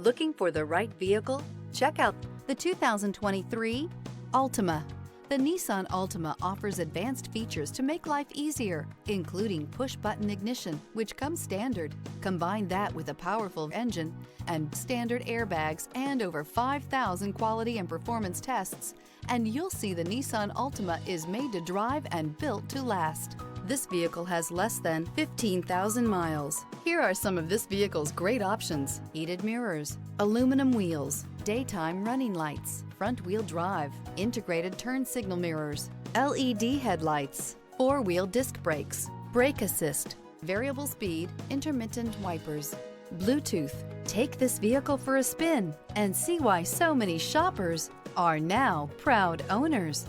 Looking for the right vehicle? Check out the 2023 Altima. The Nissan Altima offers advanced features to make life easier, including push-button ignition, which comes standard. Combine that with a powerful engine and standard airbags and over 5,000 quality and performance tests, and you'll see the Nissan Altima is made to drive and built to last. This vehicle has less than 15,000 miles. Here are some of this vehicle's great options: heated mirrors, aluminum wheels, daytime running lights, front-wheel drive, integrated turn signal mirrors, LED headlights, four-wheel disc brakes, brake assist, variable speed, intermittent wipers, Bluetooth. Take this vehicle for a spin and see why so many shoppers are now proud owners.